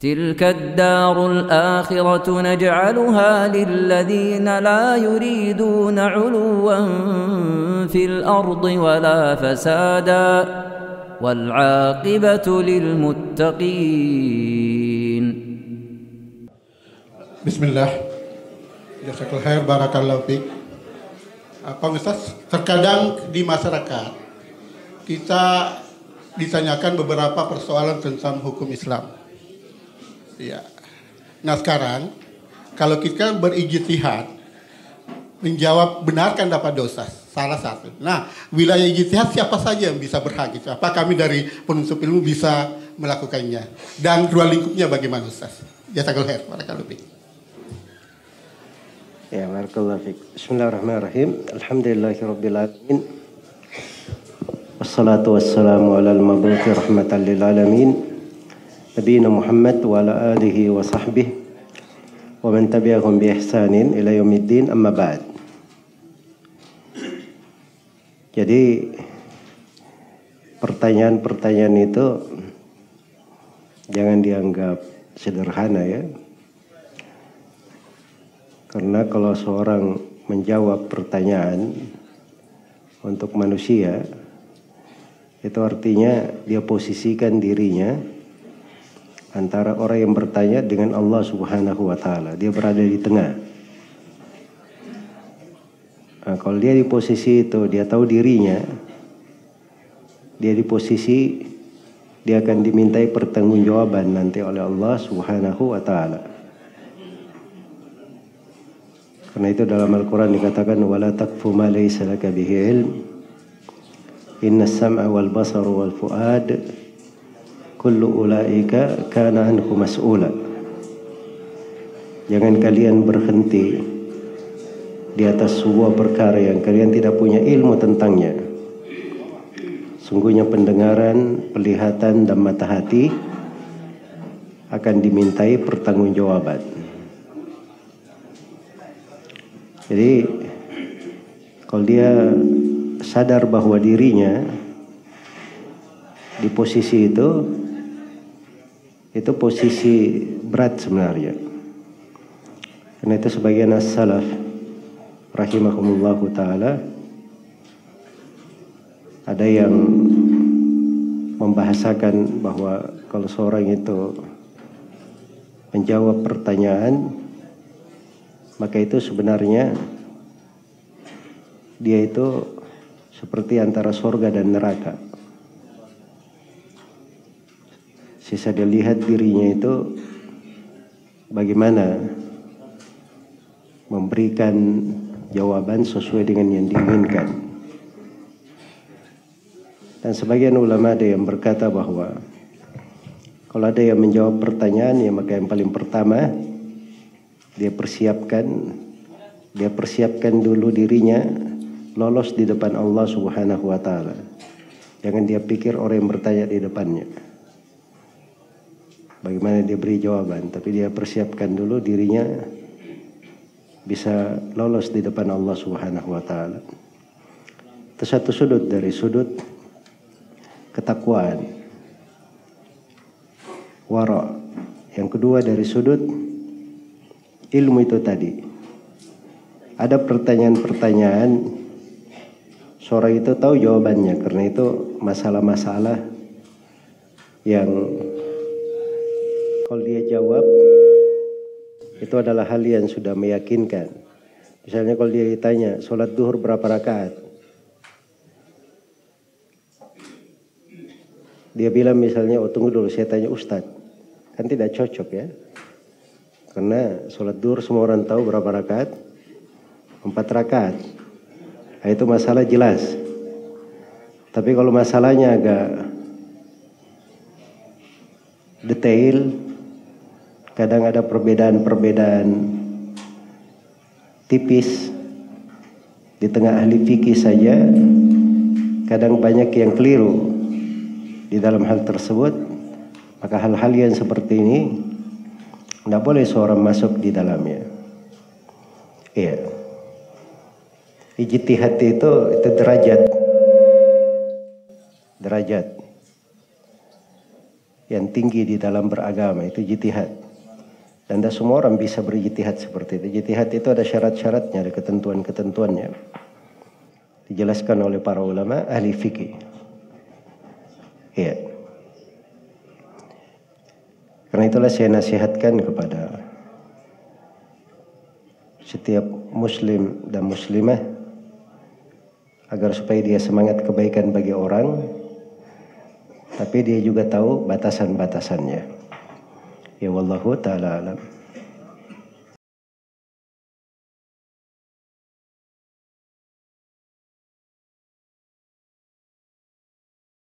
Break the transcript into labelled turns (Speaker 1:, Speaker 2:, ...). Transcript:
Speaker 1: تلك الدار الآخرة نجعلها للذين لا يريدون علوا في الأرض ولا فسادا والعاقبة للمتقين.
Speaker 2: Bismillah. Jazakallahu khair, barakallahu fiik. Pak Ustaz, terkadang di masyarakat kita ditanyakan beberapa persoalan tentang hukum Islam. Ya. Nah sekarang kalau kita berijtihad menjawab benarkan dapat dosa salah satu. Nah wilayah ijtihad siapa saja yang bisa berhak itu? Apa kami dari penuntut ilmu bisa melakukannya? Dan ruang lingkupnya bagaimana Ustaz? Jazakallahu khair, barakallahu fiik.
Speaker 3: Ya, barakallahu fiik. Bismillahirrahmanirrahim. Alhamdulillahirabbil alamin. Wassalatu wassalamu alal mabuthi rahmatan lil alamin. Nabiyina Muhammad wa ala alihi wa sahbihi wa man tabi'ahum bi ihsanin ila yaumiddin, amma ba'd. Jadi pertanyaan-pertanyaan itu jangan dianggap sederhana ya. Karena kalau seorang menjawab pertanyaan untuk manusia, itu artinya dia posisikan dirinya antara orang yang bertanya dengan Allah Subhanahu wa Ta'ala. Dia berada di tengah. Nah, kalau dia di posisi itu, dia tahu dirinya, dia di posisi dia akan dimintai pertanggungjawaban nanti oleh Allah Subhanahu wa Ta'ala. Karena itu dalam Al-Quran dikatakan wala taqfu ma laysa laka bihi ilm innas sam'a wal basara wal fuad kullu ulaika kana anhu mas'ula. Jangan kalian berhenti di atas sebuah perkara yang kalian tidak punya ilmu tentangnya. Sungguhnya pendengaran, penglihatan dan mata hati akan dimintai pertanggungjawaban. Jadi kalau dia sadar bahwa dirinya di posisi itu posisi berat sebenarnya. Karena itu sebagian as-salaf rahimahumullahu ta'ala ada yang membahasakan bahwa kalau seorang itu menjawab pertanyaan, maka itu sebenarnya dia itu seperti antara surga dan neraka. Sisa dia lihat dirinya itu bagaimana memberikan jawaban sesuai dengan yang diinginkan. Dan sebagian ulama ada yang berkata bahwa kalau ada yang menjawab pertanyaan, ya maka yang paling pertama dia persiapkan dulu dirinya lolos di depan Allah Subhanahu wa Ta'ala. Jangan dia pikir orang yang bertanya di depannya bagaimana dia beri jawaban, tapi dia persiapkan dulu dirinya bisa lolos di depan Allah Subhanahu wa Ta'ala. Itu satu sudut dari sudut ketakwaan, wara. Yang kedua dari sudut ilmu itu tadi. Ada pertanyaan-pertanyaan seorang itu tahu jawabannya, karena itu masalah-masalah yang kalau dia jawab itu adalah hal yang sudah meyakinkan. Misalnya kalau dia ditanya sholat duhur berapa rakaat, dia bilang misalnya, oh tunggu dulu saya tanya Ustadz, kan tidak cocok ya. Karena sholat duhur semua orang tahu berapa rakaat? 4 rakaat. Nah, itu masalah jelas. Tapi kalau masalahnya agak detail, kadang ada perbedaan-perbedaan tipis. Di tengah ahli fikih saja, kadang banyak yang keliru di dalam hal tersebut. Maka hal-hal yang seperti ini tidak boleh seorang masuk di dalamnya. Iya. Ijtihad itu derajat. yang tinggi di dalam beragama, itu jitihad. Dan tidak semua orang bisa berjitihad seperti itu. Jitihad itu ada syarat-syaratnya, ada ketentuan-ketentuannya. Dijelaskan oleh para ulama ahli fikih. Iya. Karena itulah saya nasihatkan kepada setiap muslim dan muslimah agar supaya dia semangat kebaikan bagi orang, tapi dia juga tahu batasan-batasannya. Ya wallahu ta'ala alam.